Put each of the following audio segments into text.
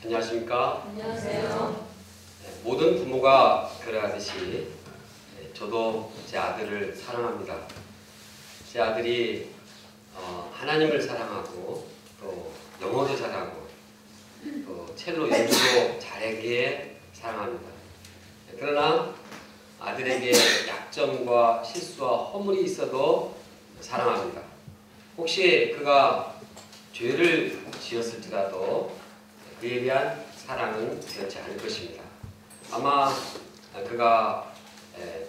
안녕하십니까? 안녕하세요. 모든 부모가 그러하듯이 저도 제 아들을 사랑합니다. 제 아들이 하나님을 사랑하고 또 영어도 잘하고 또 첼로 연주도 잘하기에 사랑합니다. 그러나 아들에게 약점과 실수와 허물이 있어도 사랑합니다. 혹시 그가 죄를 지었을지라도 그에 대한 사랑은 되지 않을 것입니다. 아마 그가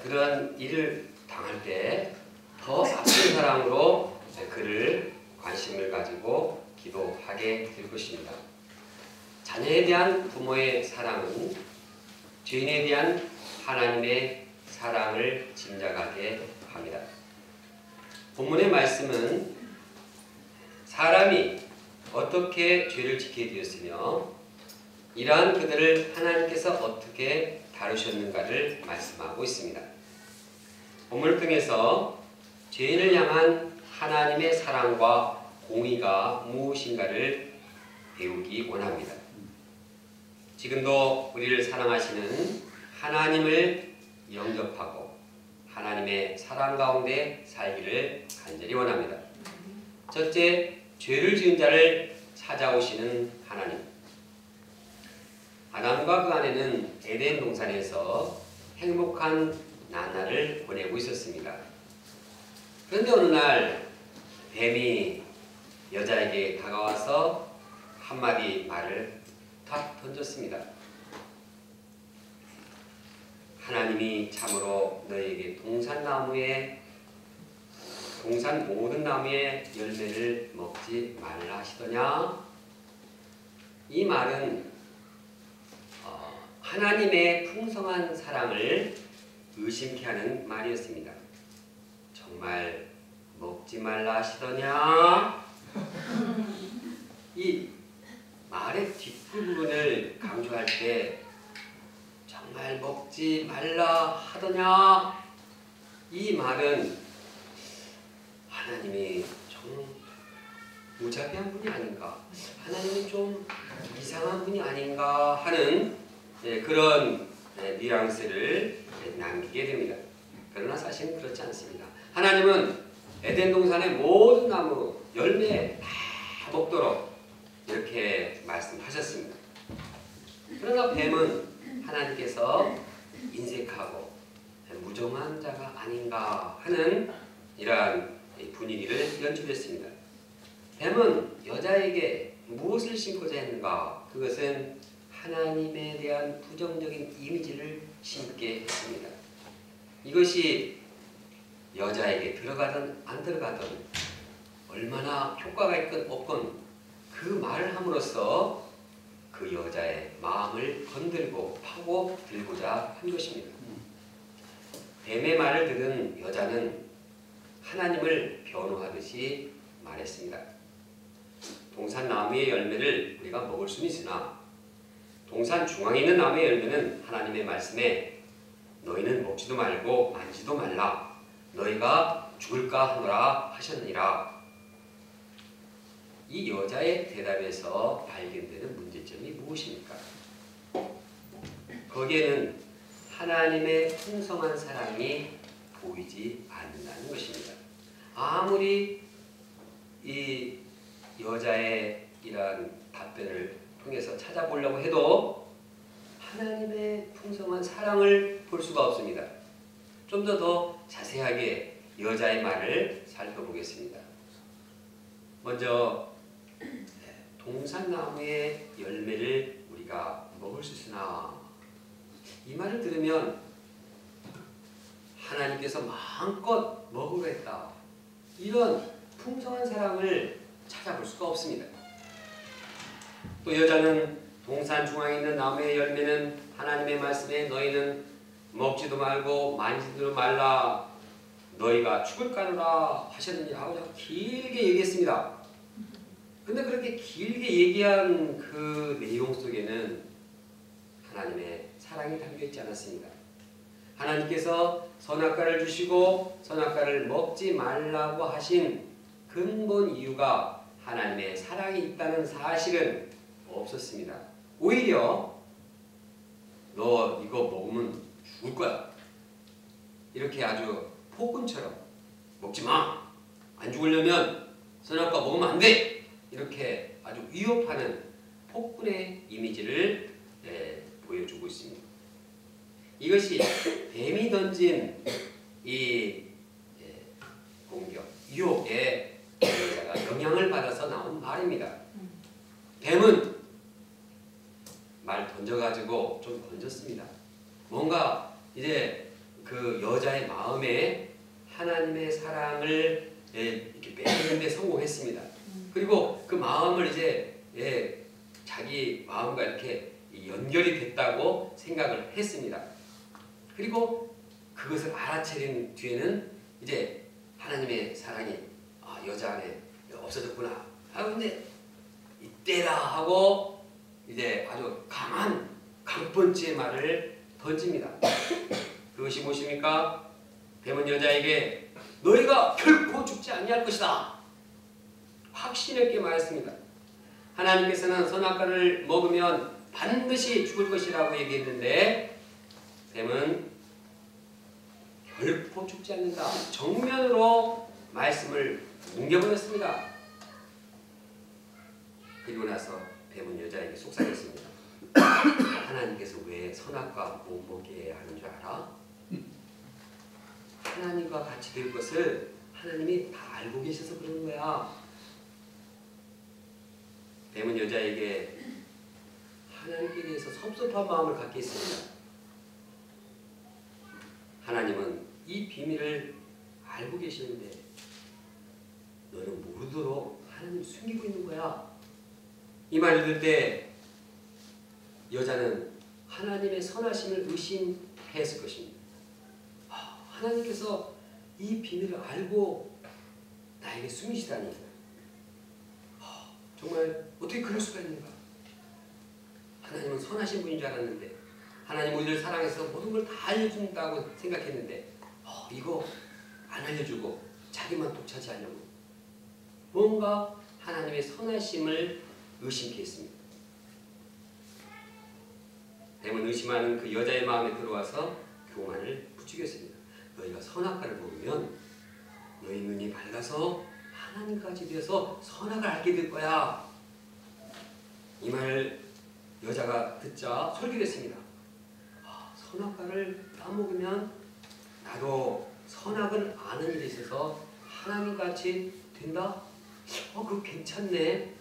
그런 일을 당할 때 더 앞선 사랑으로 그를 관심을 가지고 기도하게 될 것입니다. 자녀에 대한 부모의 사랑은 죄인에 대한 하나님의 사랑을 짐작하게 합니다. 본문의 말씀은 사람이 어떻게 죄를 짓게 되었으며 이러한 그들을 하나님께서 어떻게 다루셨는가를 말씀하고 있습니다. 본문을 통해서 죄인을 향한 하나님의 사랑과 공의가 무엇인가를 배우기 원합니다. 지금도 우리를 사랑하시는 하나님을 영접하고 하나님의 사랑 가운데 살기를 간절히 원합니다. 첫째, 죄를 지은 자를 찾아오시는 하나님. 아담과 그 아내는 에덴 동산에서 행복한 나날을 보내고 있었습니다. 그런데 어느 날 뱀이 여자에게 다가와서 한마디 말을 탁 던졌습니다. 하나님이 참으로 너희에게 동산 모든 나무의 열매를 먹지 말라 하시더냐? 이 말은 하나님의 풍성한 사랑을 의심케 하는 말이었습니다. 정말 먹지 말라 하시더냐? 이 말의 뒷부분을 강조할 때 정말 먹지 말라 하더냐? 이 말은 하나님이 좀 무자비한 분이 아닌가? 하나님이 좀 이상한 분이 아닌가 하는 그런 뉘앙스를 남기게 됩니다. 그러나 사실은 그렇지 않습니다. 하나님은 에덴 동산의 모든 나무 열매 다 먹도록 이렇게 말씀하셨습니다. 그러나 뱀은 하나님께서 인색하고 무정한 자가 아닌가 하는 이러한 분위기를 연출했습니다. 뱀은 여자에게 무엇을 심고자 했는가? 그것은 하나님에 대한 부정적인 이미지를 심게 했습니다. 이것이 여자에게 들어가든 안 들어가든 얼마나 효과가 있건 없건 그 말을 함으로써 그 여자의 마음을 건들고 파고들고자 한 것입니다. 뱀의 말을 들은 여자는 하나님을 변호하듯이 말했습니다. 동산 나무의 열매를 우리가 먹을 수는 있으나 동산 중앙에 있는 나무의 열매는 하나님의 말씀에 너희는 먹지도 말고 만지도 말라. 너희가 죽을까 하노라 하셨느니라. 이 여자의 대답에서 발견되는 문제점이 무엇입니까? 거기에는 하나님의 풍성한 사랑이 보이지 않는다는 것입니다. 아무리 이 여자의 이러한 답변을 통해서 찾아보려고 해도 하나님의 풍성한 사랑을 볼 수가 없습니다. 좀 더 자세하게 여자의 말을 살펴보겠습니다. 먼저 동산나무의 열매를 우리가 먹을 수 있으나 이 말을 들으면 하나님께서 마음껏 먹으려 했다. 이런 풍성한 사랑을 찾아볼 수가 없습니다. 또 여자는 동산 중앙에 있는 나무의 열매는 하나님의 말씀에 너희는 먹지도 말고 만지지도 말라. 너희가 죽을까노라 하셨느니 하고 길게 얘기했습니다. 근데 그렇게 길게 얘기한 그 내용 속에는 하나님의 사랑이 담겨있지 않았습니다. 하나님께서 선악과를 주시고 선악과를 먹지 말라고 하신 근본 이유가 하나님의 사랑이 있다는 사실은 없었습니다. 오히려 너 이거 먹으면 죽을 거야. 이렇게 아주 폭군처럼 먹지 마. 안 죽으려면 선악과 먹으면 안 돼. 이렇게 아주 위협하는 폭군의 이미지를 보여주고 있습니다. 이것이 뱀이 던진 이 공격, 유혹에 여자가 영향을 받아서 나온 말입니다. 뱀은 말 던져가지고 좀 던졌습니다. 뭔가 이제 그 여자의 마음에 하나님의 사랑을 이렇게 매기는 데 성공했습니다. 그리고 그 마음을 이제 자기 마음과 이렇게 연결이 됐다고 생각을 했습니다. 그리고 그것을 알아차린 뒤에는 이제 하나님의 사랑이 여자 안에 없어졌구나. 근데 이때다 하고 이제 아주 강한 강펀치의 말을 던집니다. 그것이 무엇입니까? 뱀은 여자에게 너희가 결코 죽지 아니할 것이다. 확신 있게 말했습니다. 하나님께서는 선악과를 먹으면 반드시 죽을 것이라고 얘기했는데 뱀은 결코 죽지 않는다. 정면으로 말씀을 뭉개버렸습니다. 그리고 나서 뱀은 여자에게 속삭였습니다. 하나님께서 왜 선악과 못 먹게 하는 줄 알아? 하나님과 같이 될 것을 하나님이 다 알고 계셔서 그러는 거야. 뱀은 여자에게 하나님께 대해서 섭섭한 마음을 갖게 했습니다. 하나님은 이 비밀을 알고 계시는데 너는 모르도록 하나님 숨기고 있는 거야. 이 말을 들을 때 여자는 하나님의 선하심을 의심했을 것입니다. 하나님께서 이 비밀을 알고 나에게 숨기시다니 정말 어떻게 그럴 수가 있는가. 하나님은 선하신 분인 줄 알았는데 하나님 우리를 사랑해서 모든 걸 다 알려준다고 생각했는데 이거 안 알려주고 자기만 독차지하려고 뭔가 하나님의 선하심을 의심케 했습니다. 뱀은 의심하는 그 여자의 마음에 들어와서 교만을 부추겼습니다. 너희가 선악과를 먹으면 너희 눈이 밝아서 하나님까지 되어서 선악을 알게 될 거야. 이 말을 여자가 듣자 솔깃했습니다. 선악과를 따먹으면 나도 선악을 아는 일이 있어서 하나님같이 된다? 그거 괜찮네.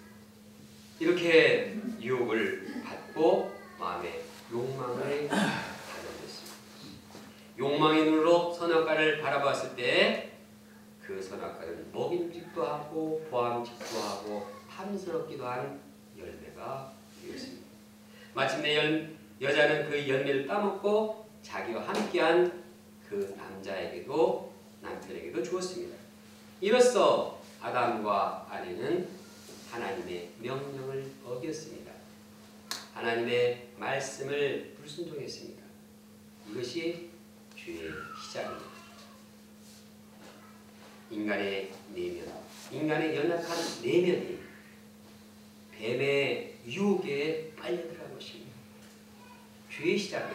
이렇게 유혹을 받고 마음에 욕망을 가졌습니다. 욕망의 눈으로 선악과를 바라봤을 때 그 선악과는 먹임직도 하고 보암직도 하고 탐스럽기도 한 열매가 되었습니다. 마침내 여자는 그 열매를 따먹고 자기와 함께한 그 남편에게도 주었습니다. 이로써 아담과 아내는 하나님의 명령을 어겼습니다. 하나님의 말씀을 불순종했습니다. 이것이 죄의 시작입니다. 인간의 내면, 인간의 연약한 내면이 뱀의 유혹에 빨려들어간 것입니다. 죄의 시작은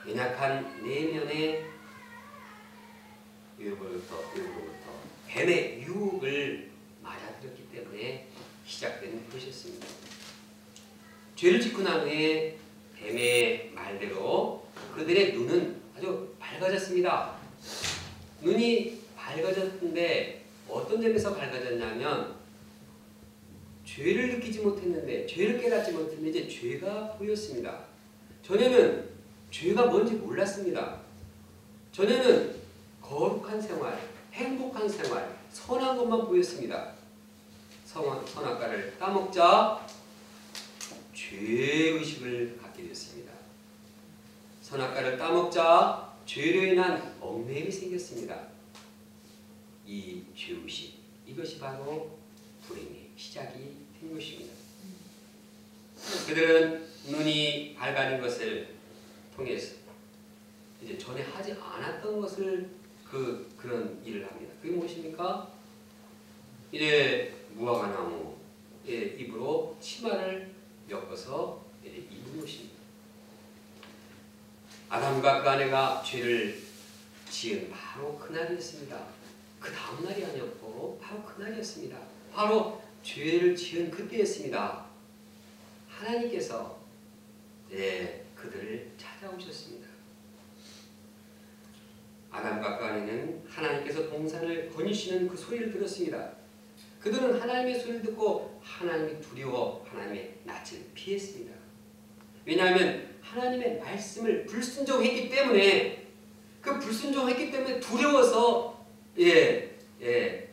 연약한 내면의 일부로부터 뱀의 유혹을 맞아들였기 때문에 시작된 것이었습니다. 죄를 짓고 난 후에 뱀의 말대로 그들의 눈은 아주 밝아졌습니다. 눈이 밝아졌는데 어떤 점에서 밝아졌냐면 죄를 느끼지 못했는데 죄를 깨닫지 못했는데 이제 죄가 보였습니다. 전에는 죄가 뭔지 몰랐습니다. 전에는 거룩한 생활, 행복한 생활, 선한 것만 보였습니다. 선악과를 따먹자 죄의식을 갖게 됐습니다. 선악과를 따먹자 죄로 인한 얽매임이 생겼습니다. 이 죄의식, 이것이 바로 불행의 시작이 된 것입니다. 그들은 눈이 밝아진 것을 통해서 이제 전에 하지 않았던 것을 그런 일을 합니다. 그게 무엇입니까? 이제 무화과 나무의 잎으로 치마를 엮어서 입은 것입니다. 아담과 그 아내가 죄를 지은 바로 그날이었습니다. 그 다음 날이 아니었고 바로 그날이었습니다. 바로 죄를 지은 그때였습니다. 하나님께서 그들을 찾아오셨습니다. 아담과 그 아내는 하나님께서 동산을 거니시는 그 소리를 들었습니다. 그들은 하나님의 소리를 듣고 하나님이 두려워 하나님의 낯을 피했습니다. 왜냐하면 하나님의 말씀을 불순종했기 때문에, 그 불순종했기 때문에 두려워서 그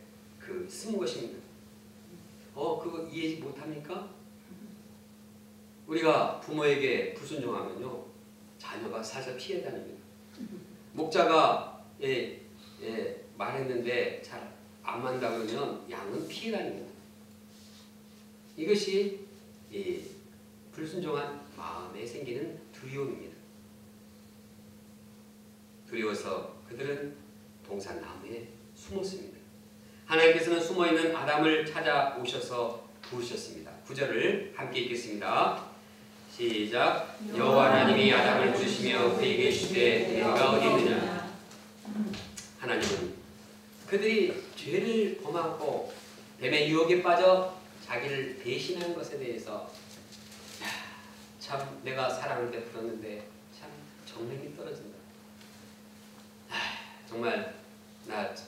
숨은 것입니다. 그거 이해 못합니까? 우리가 부모에게 불순종하면요, 자녀가 살살 피해 다닙니다. 목자가 말했는데 잘 안 만다 그러면 양은 피해 다닙니다. 이것이 불순종한 마음에 생기는 두려움입니다. 두려워서 그들은 동산 나무에 숨었습니다. 하나님께서는 숨어있는 아담을 찾아오셔서 부르셨습니다. 9절을 함께 읽겠습니다. 시작. 여호와 하나님이 아담을 부르시며 그에게 이르시되 내가 어디 있느냐. 하나님은 그들이 죄를 범하고 뱀의 유혹에 빠져 자기를 배신한 것에 대해서 참 내가 사랑을 베풀었는데 참 정력이 떨어진다. 정말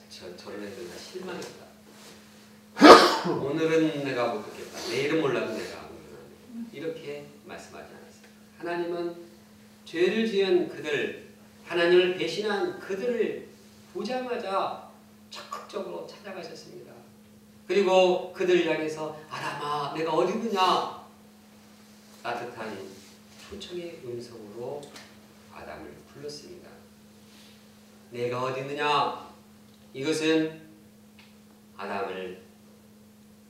저런 애들 나 실망했다. 오늘은 내가 못 듣겠다. 내일은 몰라도 내가 이렇게 말씀하지 않았어요. 하나님은 죄를 지은 그들, 하나님을 배신한 그들을 보자마자 적극적으로 찾아가셨습니다. 그리고 그들을 향해서 아담아 내가 어디 있느냐, 따뜻한 초청의 음성으로 아담을 불렀습니다. 내가 어디 있느냐, 이것은 아담을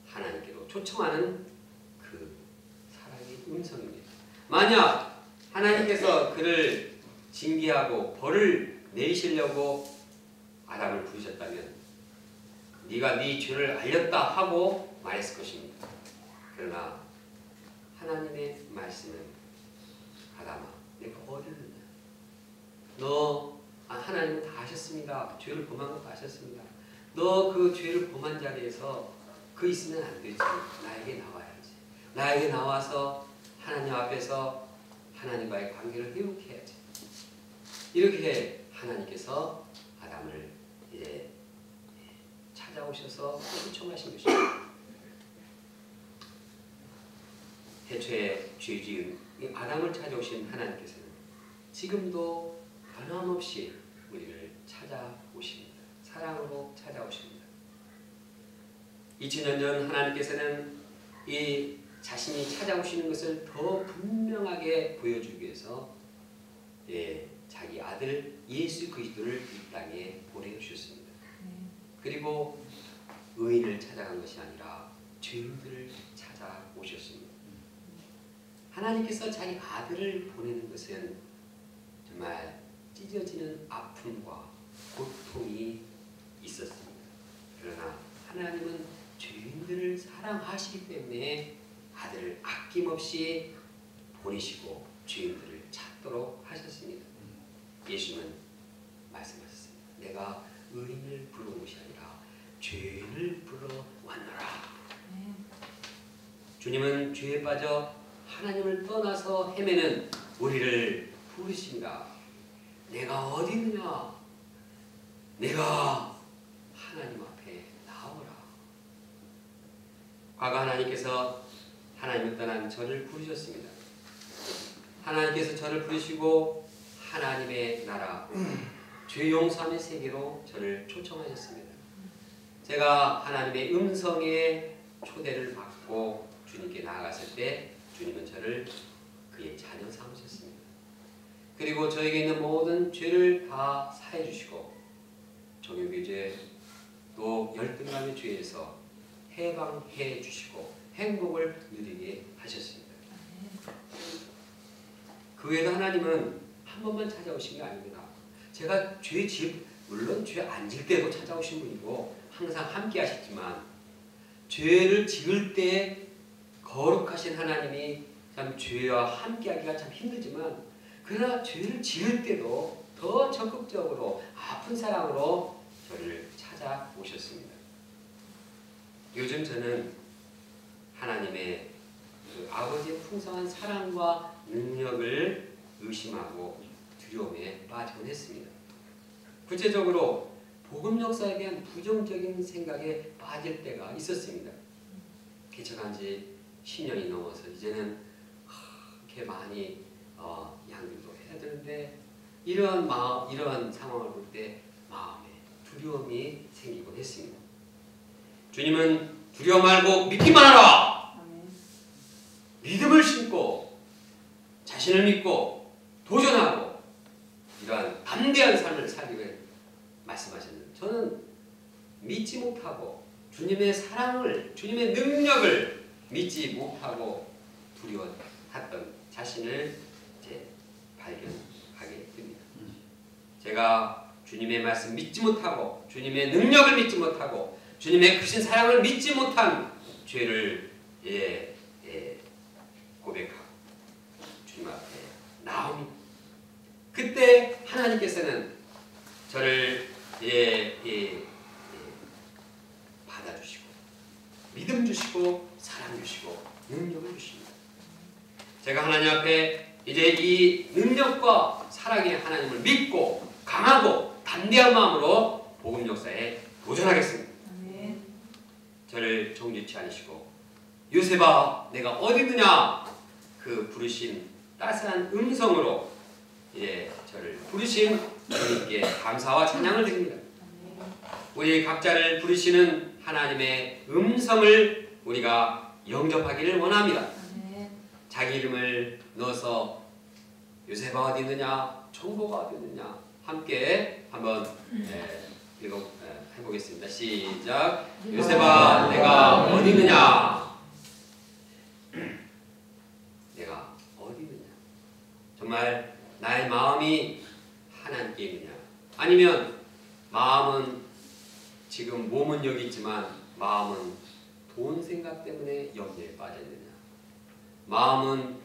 하나님께로 초청하는 그 사랑의 음성입니다. 만약 하나님께서 그를 징계하고 벌을 내리시려고 아담을 부르셨다면 네가 네 죄를 알렸다 하고 말했을 것입니다. 그러나 하나님의 말씀은 아담아 내가 어디 있느냐, 하나님은 다 아셨습니다. 죄를 범한 것도 아셨습니다. 너 그 죄를 범한 자리에서 그 있으면 안 되지. 나에게 나와야지. 나에게 나와서 하나님 앞에서 하나님과의 관계를 회복해야지. 이렇게 하나님께서 아담을 이제 찾아오셔서 초청하신 것입니다. 태초에 죄 지은 아담을 찾아오신 하나님께서는 지금도 변함없이 우리를 찾아오십니다. 사랑으로 찾아오십니다. 2000년 전 하나님께서는 이 자신이 찾아오시는 것을 더 분명하게 보여주기 위해서 자기 아들 예수 그리스도를 이 땅에 보내주셨습니다. 그리고 의인을 찾아간 것이 아니라 죄인들을 찾아오셨습니다. 하나님께서 자기 아들을 보내는 것은 정말 찢어지는 아픔과 고통이 있었습니다. 그러나 하나님은 죄인들을 사랑하시기 때문에 아들을 아낌없이 보내시고 죄인들을 찾도록 하셨습니다. 예수는 말씀하셨습니다. 내가 의인을 부르는 것이 아니라 죄인을 부르러 왔노라. 주님은 죄에 빠져 하나님을 떠나서 헤매는 우리를 부르십니다. 내가 어디 있느냐? 내가 하나님 앞에 나오라. 과거 하나님께서 하나님을 떠난 저를 부르셨습니다. 하나님께서 저를 부르시고 하나님의 나라, 죄 용서함의 세계로 저를 초청하셨습니다. 제가 하나님의 음성에 초대를 받고 주님께 나아갔을 때 주님은 저를 그의 자녀 삼으셨습니다. 그리고 저에게 있는 모든 죄를 다 사해 주시고 정욕의 죄, 또 열등감의 죄에서 해방해 주시고 행복을 누리게 하셨습니다. 그 외에도 하나님은 한 번만 찾아오신 게 아닙니다. 제가 물론 죄 안 질 때도 찾아오신 분이고 항상 함께 하셨지만 죄를 지을 때 거룩하신 하나님이 참 죄와 함께하기가 참 힘들지만 그러나 죄를 지을 때도 더 적극적으로 아픈 사랑으로 저를 찾아오셨습니다. 요즘 저는 하나님의 그 아버지의 풍성한 사랑과 능력을 의심하고 두려움에 빠지곤 했습니다. 구체적으로 복음 역사에 대한 부정적인 생각에 빠질 때가 있었습니다. 개척한 지 10년이 넘어서 이제는 이렇게 많이 양육도 해야 되는데 이런 상황을 볼 때 마음에 두려움이 생기곤 했습니다. 주님은 두려워 말고 믿기만 하라. 믿음을 심고 자신을 믿고 도전하고 이러한 담대한 삶을 살기를 말씀하셨는데 저는 믿지 못하고 주님의 사랑을 주님의 능력을 믿지 못하고 두려워했던 자신을 이제 발견하게 됩니다. 제가 주님의 말씀 믿지 못하고 주님의 능력을 믿지 못하고 주님의 크신 사랑을 믿지 못한 죄를 고백하고 주님 앞에 나옵니다. 그때 하나님께서는 저를 받아주시고 믿음 주시고 사랑 주시고 능력을 주십니다. 제가 하나님 앞에 이제 이 능력과 사랑의 하나님을 믿고 강하고 담대한 마음으로 복음 역사에 도전하겠습니다. 저를 정죄치 않으시고 요셉아 내가 어디 있느냐 그 부르신 따스한 음성으로 저를 부르신 주님께 감사와 찬양을 드립니다. 우리 각자를 부르시는 하나님의 음성을 우리가 영접하기를 원합니다. 자기 이름을 넣어서 요셉아 어디 있느냐 정보가 어디 있느냐 함께 한번 해보겠습니다. 시작. 요셉아 내가 어디 있느냐 내가 어디 있느냐 정말 나의 마음이 하나님께 있느냐 아니면 마음은 지금 몸은 여기 있지만 마음은 돈 생각 때문에 염려에 빠져 있느냐 마음은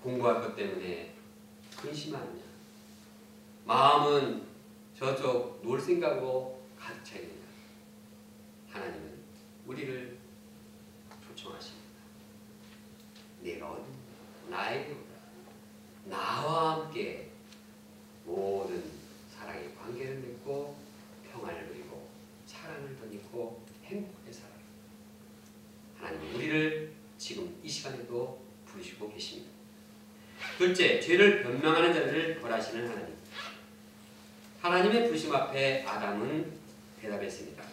공부할 것 때문에 근심하느냐 마음은 저쪽 놀 생각으로 가득 차 있느냐 하나님은 우리를 초청하십니다. 내가 어디 나에게 오라 나와 함께 모든 사랑의 관계를 맺고 평안을 누리고 사랑을 덧입고 행복하게 살아라. 하나님은 우리를 지금 이 시간에도 부르시고 계십니다. 둘째, 죄를 변명하는 자들을 벌하시는 하나님. 하나님의 부르심 앞에 아담은 대답했습니다.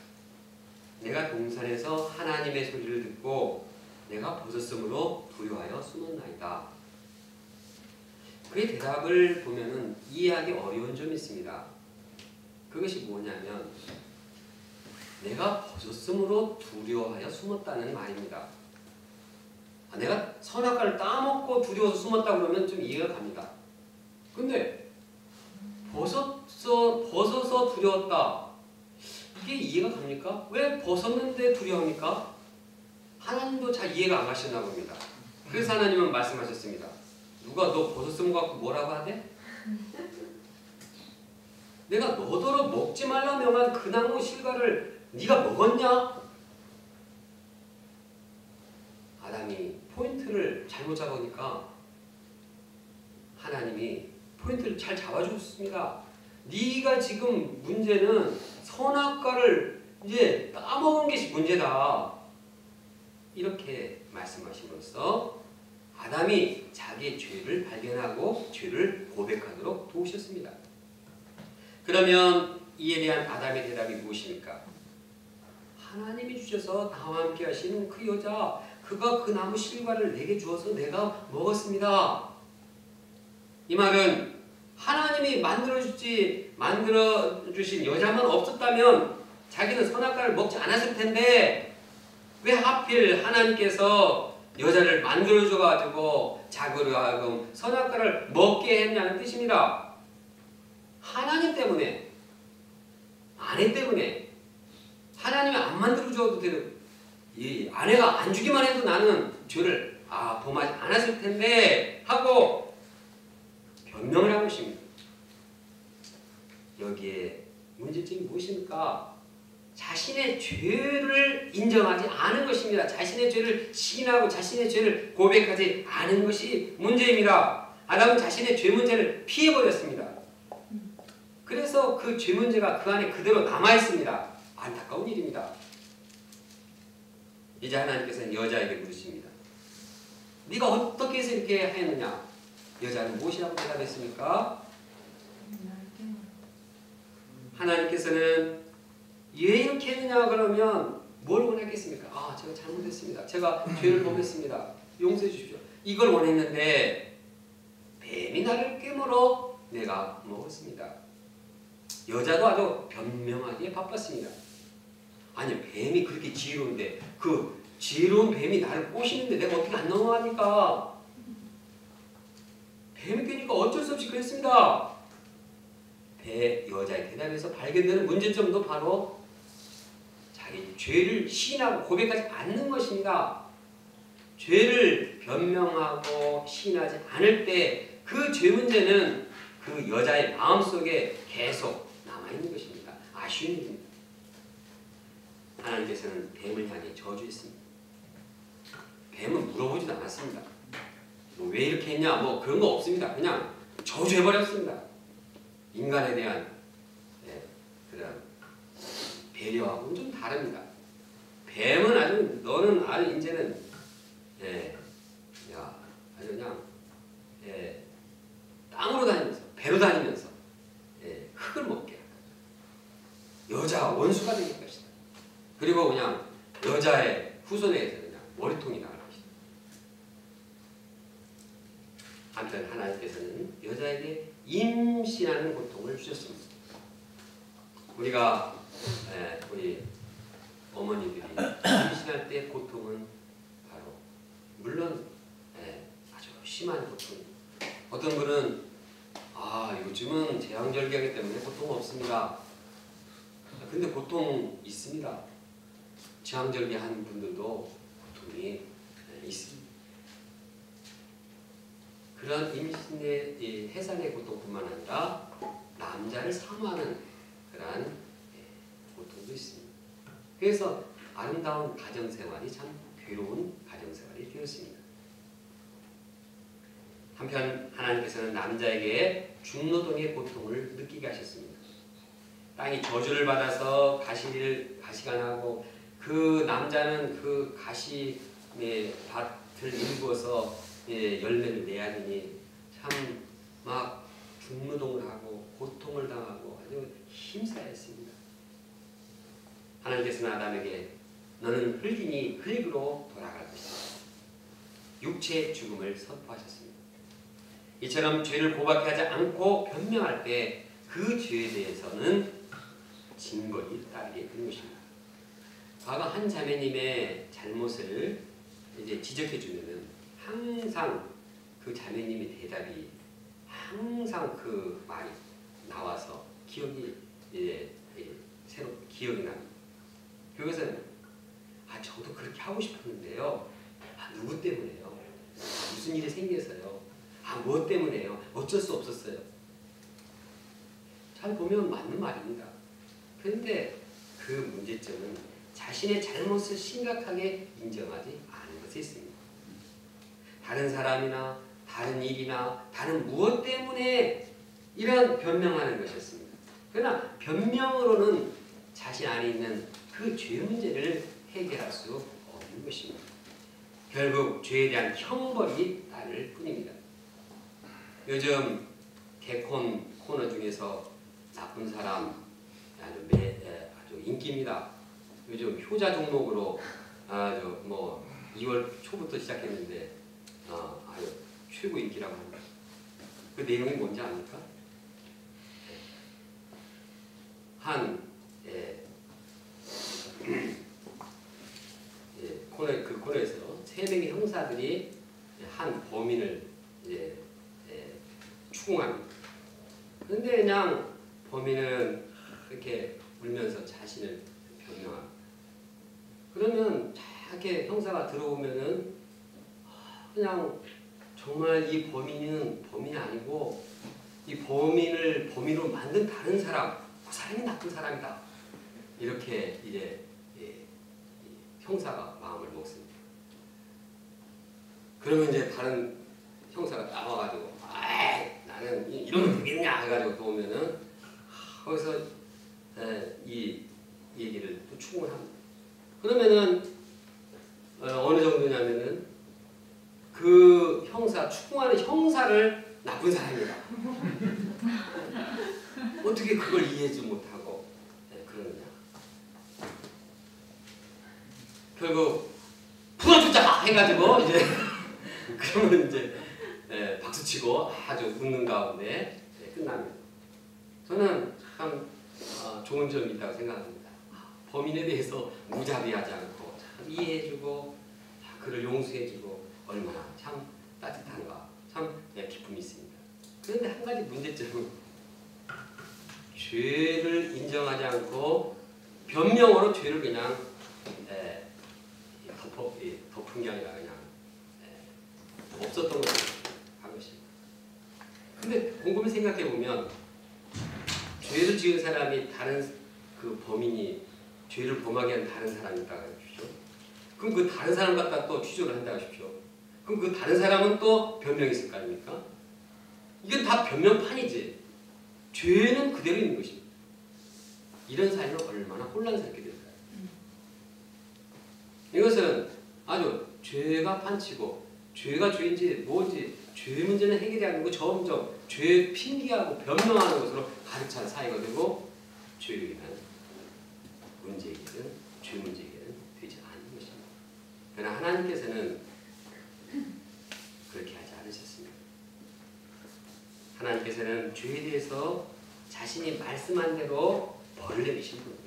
내가 동산에서 하나님의 소리를 듣고 내가 벗었으므로 두려워하여 숨었나이다. 그의 대답을 보면은 이해하기 어려운 점이 있습니다. 그것이 뭐냐면 내가 벗었으므로 두려워하여 숨었다는 말입니다. 내가 선악과를 따먹고 두려워서 숨었다 그러면 좀 이해가 갑니다. 근데 벗어서 두려웠다. 이게 이해가 갑니까? 왜 벗었는데 두려워합니까? 하나님도 잘 이해가 안 가셨나 봅니다. 그래서 하나님은 말씀하셨습니다. 누가 너 벗었으면 갖고 뭐라고 하대? 내가 너더러 먹지 말라 명한 그 나무 실과를 네가 먹었냐? 아담이 포인트를 잘못 잡으니까 하나님이 포인트를 잘 잡아줬습니다. 네가 지금 문제는 선악과를 이제 따먹은 게 문제다. 이렇게 말씀하심으로써 아담이 자기의 죄를 발견하고 죄를 고백하도록 도우셨습니다. 그러면 이에 대한 아담의 대답이 무엇입니까? 하나님이 주셔서 나와 함께 하시는 그 여자, 그가 그 나무 실과를 내게 주어서 내가 먹었습니다. 이 말은 하나님이 만들어주신 여자만 없었다면 자기는 선악과를 먹지 않았을 텐데 왜 하필 하나님께서 여자를 만들어줘가지고 자기로 하여금 선악과를 먹게 했냐는 뜻입니다. 하나님 때문에, 아내 때문에. 하나님이 안 만들어줘도 되는, 이 아내가 안 주기만 해도 나는 죄를 아, 범하지 않았을 텐데 하고 변명을 한 것입니다. 여기에 문제점이 무엇입니까? 자신의 죄를 인정하지 않은 것입니다. 자신의 죄를 시인하고 자신의 죄를 고백하지 않은 것이 문제입니다. 아담은 자신의 죄 문제를 피해버렸습니다. 그래서 그 죄 문제가 그 안에 그대로 남아있습니다. 안타까운 일입니다. 이제 하나님께서는 여자에게 물으십니다. 네가 어떻게 해서 이렇게 하였느냐? 여자는 무엇이라고 대답했습니까? 하나님께서는 왜 이렇게 했느냐 그러면 뭘 원했겠습니까? 아, 제가 잘못했습니다. 제가 죄를 범했습니다. 용서해 주십시오. 이걸 원했는데 뱀이 나를 깨물어 내가 먹었습니다. 여자도 아주 변명하기에 바빴습니다. 아니, 뱀이 그렇게 지혜로운데 그 지혜로운 뱀이 나를 꼬시는데 내가 어떻게 안 넘어갑니까? 뱀이 깨니까 어쩔 수 없이 그랬습니다. 여자의 대답에서 발견되는 문제점도 바로 자기 죄를 시인하고 고백하지 않는 것입니다. 죄를 변명하고 시인하지 않을 때 그 죄 문제는 그 여자의 마음속에 계속 남아있는 것입니다. 아쉬운 일입니다. 하나님께서는 뱀을 향해 저주했습니다. 뱀은 물어보지도 않았습니다. 뭐 왜 이렇게 했냐 뭐 그런 거 없습니다. 그냥 저주해버렸습니다. 인간에 대한 그런 배려하고는 좀 다릅니다. 뱀은 아주 너는 아주 이제는 아주 그냥 땅으로 다니면서 배로 다니면서 흙을 먹게 할 것이다. 여자가 원수가 될 것이다. 그리고 그냥 여자의 후손에서 그냥 머리통이 나갈 것이다. 한편 하나님께서는 여자에게 임신하는 고통을 주셨습니다. 우리가 우리 어머니들이 임신할 때 고통은 바로 물론 아주 심한 고통. 어떤 분은 요즘은 제왕절개하기 때문에 고통 없습니다. 근데 고통 있습니다. 제왕절개 하는 분들도 고통이 있습니다. 그런 임신의 해산의 고통뿐만 아니라 남자를 사모하는 그러한 고통도 있습니다. 그래서 아름다운 가정생활이 참 괴로운 가정생활이 되었습니다. 한편 하나님께서는 남자에게 중노동의 고통을 느끼게 하셨습니다. 땅이 저주를 받아서 가시가 나고 그 남자는 그 가시의 밭을 일구어서 열매를 내야 하니 참 막 중노동을 하고 고통을 당하고 아주 힘싸였습니다. 하나님께서는 아담에게 너는 흙이니 흙으로 돌아갈 것이다. 육체의 죽음을 선포하셨습니다. 이처럼 죄를 고백하지 않고 변명할 때 그 죄에 대해서는 징벌이 따르게 되는 것입니다. 과거 한 자매님의 잘못을 이제 지적해 주면은 항상 그 자매님의 대답이 항상 그 말이 나와서 기억이 새로 기억이 납니다. 그것은 저도 그렇게 하고 싶었는데요. 누구 때문에요? 무슨 일이 생겨서요? 무엇 때문에요? 어쩔 수 없었어요. 잘 보면 맞는 말입니다. 그런데 그 문제점은 자신의 잘못을 심각하게 인정하지 않은 것에 있습니다. 다른 사람이나 다른 일이나 다른 무엇 때문에 이런 변명하는 것이었습니다. 그러나 변명으로는 자신 안에 있는 그 죄 문제를 해결할 수 없는 것입니다. 결국 죄에 대한 형벌이 따를 뿐입니다. 요즘 개콘 코너 중에서 나쁜 사람 아주 인기입니다. 요즘 효자 종목으로 아주 2월 초부터 시작했는데 아주 최고 인기라고 합니다. 그 내용이 뭔지 압니까? 그 코너에서 3명의 형사들이 한 범인을 추궁합니다. 그런데 그냥 범인은 그렇게 울면서 자신을 변명합니다. 그러면 이렇게 형사가 들어오면은 그냥 정말 이 범인은 범인이 아니고 이 범인을 범인으로 만든 다른 사람, 그 사람이 나쁜 사람이다. 이렇게 이제 형사가 마음을 먹습니다. 그러면 이제 다른 형사가 나와가지고 나는 이러면 되겠냐 해가지고 또 오면은 거기서 이 얘기를 또 충분합니다. 그러면은 어느 정도냐면은 그 형사, 추궁하는 형사를 나쁜 사람이다. 어떻게 그걸 이해하지 못하고 그러느냐. 결국 풀어주자 해가지고 이제 그러면 이제 박수치고 아주 웃는 가운데 끝납니다. 저는 참 좋은 점이 있다고 생각합니다. 범인에 대해서 무자비하지 않고 참 이해해주고 그를 용서해주고 얼마나 참 따뜻한가, 참 기쁨이 있습니다. 그런데 한 가지 문제점은 죄를 인정하지 않고 변명으로 죄를 그냥 덮은 게 아니라 그냥 없었던 것을 한 것입니다. 근데 곰곰이 생각해 보면 죄를 지은 사람이 다른 그 범인이 죄를 범하게 한 다른 사람이 있다고 하십시오. 그럼 그 다른 사람 갖다 또 취조를 한다고 하십시오. 그럼 그 다른 사람은 또 변명이 있을 거 아닙니까? 이건 다 변명판이지. 죄는 그대로 있는 것입니다. 이런 사회는 얼마나 혼란스럽게 될까요? 이것은 아주 죄가 판치고 죄가 죄인지 뭔지 죄 문제는 해결이 아니고 점점 죄 핑계하고 변명하는 것으로 가득 찬 사회가 되고 죄로 인한 문제이기는 죄 문제이기는 되지 않는 것입니다. 그러나 하나님께서는 그렇게 하지 않으셨습니다. 하나님께서는 죄에 대해서 자신이 말씀한 대로 벌을 내리신 분입니다.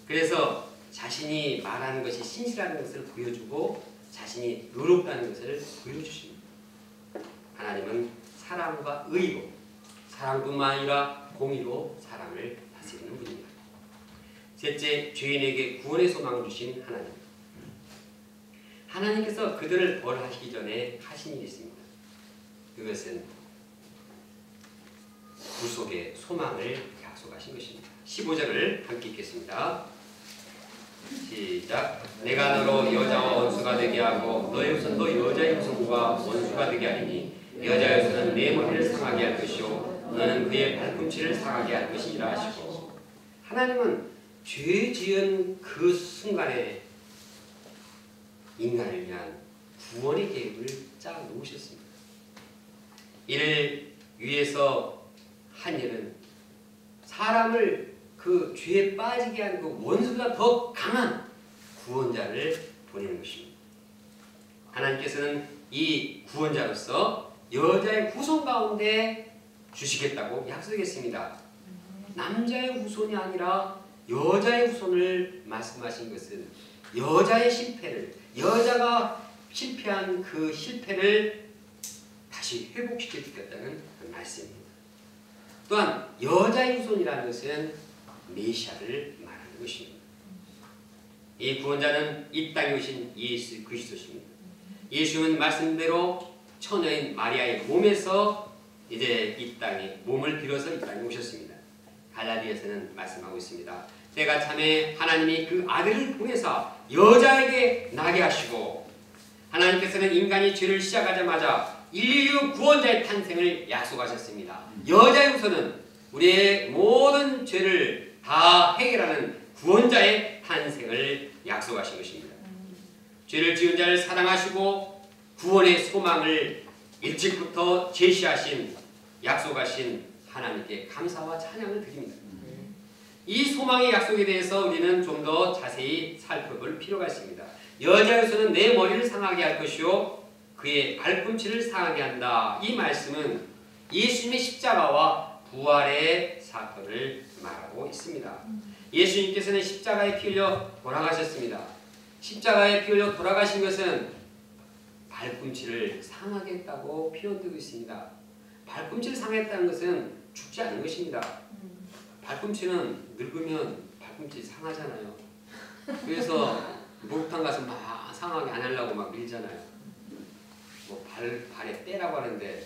그래서 자신이 말하는 것이 신실한 것을 보여주고 자신이 의롭다는 것을 보여주십니다. 하나님은 사랑과 의로, 사랑뿐만 아니라 공의로 사람을 다스리는 분입니다. 셋째, 죄인에게 구원의 소망을 주신 하나님. 하나님께서 그들을 벌하시기 전에 하신 일이 있습니다. 그것은 구속의 소망을 약속하신 것입니다. 15절을 함께 읽겠습니다. 시작. 내가 너로 여자와 원수가 되게 하고 너의 후손도 여자의 후손과 원수가 되게 하리니 여자의 후손은 내 머리를 상하게 할 것이요 너는 그의 발꿈치를 상하게 할 것이라 하시고, 하나님은 죄 지은 그 순간에 인간을 위한 구원의 계획을 짜 놓으셨습니다. 이를 위해서 한 일은 사람을 그 죄에 빠지게 한 그 원수보다 더 강한 구원자를 보내는 것입니다. 하나님께서는 이 구원자로서 여자의 후손 가운데 주시겠다고 약속했습니다. 남자의 후손이 아니라 여자의 후손을 말씀하신 것은 여자의 실패를, 여자가 실패한 그 실패를 다시 회복시켜 주겠다는 말씀입니다. 또한 여자의 후손이라는 것은 메시아를 말하는 것입니다. 이 구원자는 이 땅에 오신 예수 그리스도십니다. 예수는 말씀대로 처녀인 마리아의 몸에서 이제 이 땅에 몸을 빌어서 이 땅에 오셨습니다. 갈라디아서는 말씀하고 있습니다. 때가 참에 하나님이 그 아들을 통해서 여자에게 나게 하시고, 하나님께서는 인간이 죄를 시작하자마자 인류 구원자의 탄생을 약속하셨습니다. 여자의 후손은 우리의 모든 죄를 다 해결하는 구원자의 탄생을 약속하신 것입니다. 죄를 지은 자를 사랑하시고 구원의 소망을 일찍부터 제시하신, 약속하신 하나님께 감사와 찬양을 드립니다. 이 소망의 약속에 대해서 우리는 좀 더 자세히 살펴볼 필요가 있습니다. 여자에서는 내 머리를 상하게 할 것이요 그의 발꿈치를 상하게 한다. 이 말씀은 예수님의 십자가와 부활의 사건을 말하고 있습니다. 예수님께서는 십자가에 피 흘려 돌아가셨습니다. 십자가에 피 흘려 돌아가신 것은 발꿈치를 상하게 했다고 표현되고 있습니다. 발꿈치를 상했다는 것은 죽지 않은 것입니다. 발꿈치는 늙으면 발꿈치 상하잖아요. 그래서 목욕탕 가서 막 상하게 안 하려고 막 밀잖아요. 뭐 발에 때라고 하는데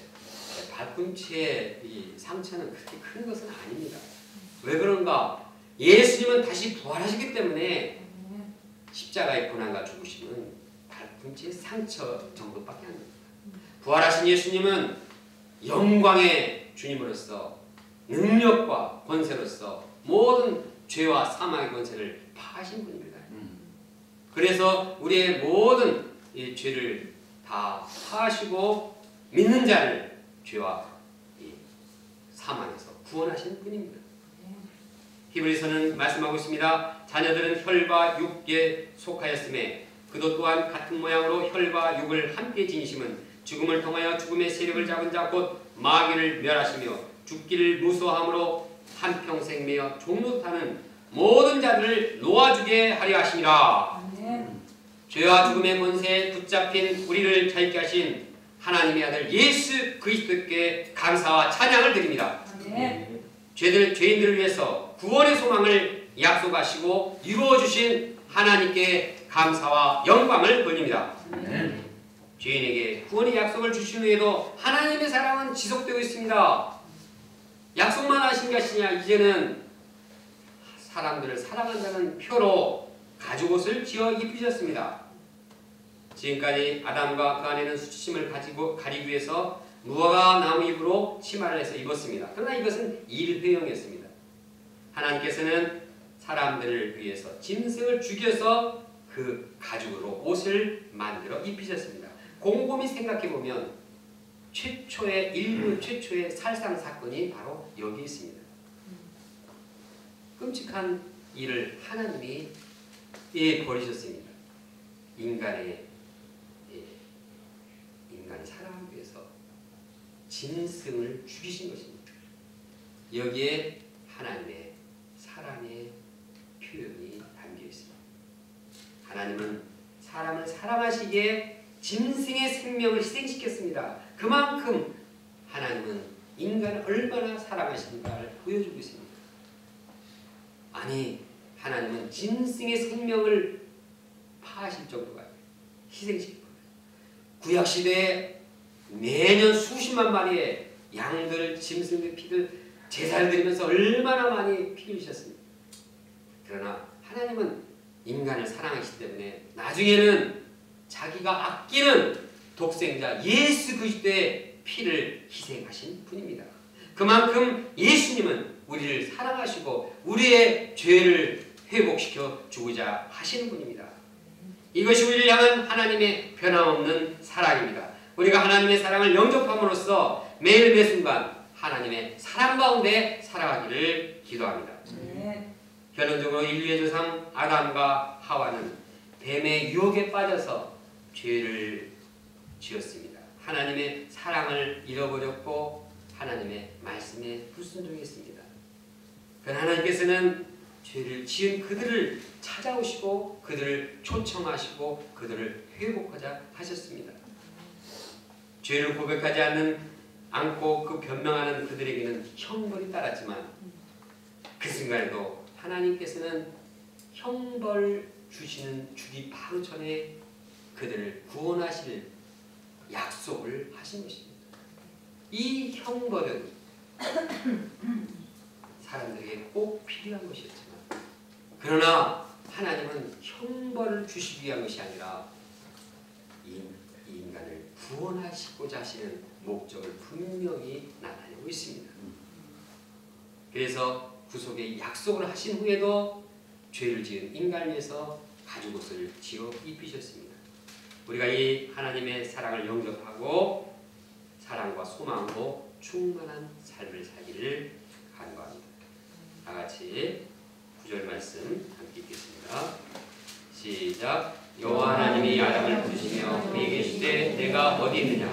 발꿈치의 이 상처는 그렇게 큰 것은 아닙니다. 왜 그런가? 예수님은 다시 부활하시기 때문에 십자가의 고난과 죽으심은 발꿈치의 상처 정도밖에 안 됩니다. 부활하신 예수님은 영광의 주님으로서 능력과 권세로서 모든 죄와 사망의 권세를 파하신 분입니다. 그래서 우리의 모든 이 죄를 다 파하시고 믿는 자를 죄와 이 사망에서 구원하신 분입니다. 히브리서는 말씀하고 있습니다. 자녀들은 혈과 육에 속하였음에 그도 또한 같은 모양으로 혈과 육을 함께 지니심은 죽음을 통하여 죽음의 세력을 잡은 자 곧 마귀를 멸하시며 죽기를 무서워함으로 한평생 매여 종노릇하는 모든 자들을 놓아주게 하려 하시니라. 죄와 죽음의 권세에 붙잡힌 우리를 자유케 하신 하나님의 아들 예수 그리스도께 감사와 찬양을 드립니다. 죄인들을 위해서 구원의 소망을 약속하시고 이루어주신 하나님께 감사와 영광을 돌립니다. 죄인에게 구원의 약속을 주신 후에도 하나님의 사랑은 지속되고 있습니다. 약속만 하신 것이냐, 이제는 사람들을 사랑한다는 표로 가죽옷을 지어 입히셨습니다. 지금까지 아담과 그 아내는 수치심을 가리기 위해서 무화과 나무 잎으로 치마를 해서 입었습니다. 그러나 이것은 일회용이었습니다. 하나님께서는 사람들을 위해서 짐승을 죽여서 그 가죽으로 옷을 만들어 입히셨습니다. 곰곰이 생각해보면 인류 최초의 살상 사건이 바로 여기 있습니다. 끔찍한 일을 하나님이 벌이셨습니다. 인간이 살아가기 위해서 짐승을 죽이신 것입니다. 여기에 하나님의 사랑의 표현이 담겨 있습니다. 하나님은 사람을 사랑하시기에 짐승의 생명을 희생시켰습니다. 그만큼 하나님은 인간을 얼마나 사랑하시는가를 보여주고 있습니다. 아니, 하나님은 짐승의 생명을 파하실 정도가 희생시킬 겁니다. 구약시대에 매년 수십만 마리의 양들, 짐승들, 피들 제사를 드리면서 얼마나 많이 피 흘리셨습니까? 그러나 하나님은 인간을 사랑하시기 때문에 나중에는 자기가 아끼는 독생자 예수 그리스도의 피를 희생하신 분입니다. 그만큼 예수님은 우리를 사랑하시고 우리의 죄를 회복시켜 주고자 하시는 분입니다. 이것이 우리를 향한 하나님의 변함없는 사랑입니다. 우리가 하나님의 사랑을 영접함으로써 매일 매순간 하나님의 사랑 가운데 살아가기를 기도합니다. 결론적으로 인류의 조상 아담과 하와는 뱀의 유혹에 빠져서 죄를 지었습니다. 하나님의 사랑을 잃어버렸고 하나님의 말씀에 불순종했습니다. 그러나 하나님께서는 죄를 지은 그들을 찾아오시고 그들을 초청하시고 그들을 회복하자 하셨습니다. 죄를 고백하지 않고 그 변명하는 그들에게는 형벌이 따랐지만 그 순간에도 하나님께서는 형벌 주기 바로 전에 그들을 구원하실 약속을 하신 것입니다. 이 형벌은 사람들에게 꼭 필요한 것이었지만 그러나 하나님은 형벌을 주시기 위한 것이 아니라 이 인간을 구원하시고자 하시는 목적을 분명히 나타내고 있습니다. 그래서 구속의 약속을 하신 후에도 죄를 지은 인간을 위해서 가죽옷을 지어 입히셨습니다. 우리가 이 하나님의 사랑을 영접하고 사랑과 소망으로 충만한 삶을 살기를 간구합니다. 다 같이 9절 말씀 함께 읽겠습니다. 시작. 여호와 하나님이 아담을 부르시며 그에게 이르시되 내가 어디 있느냐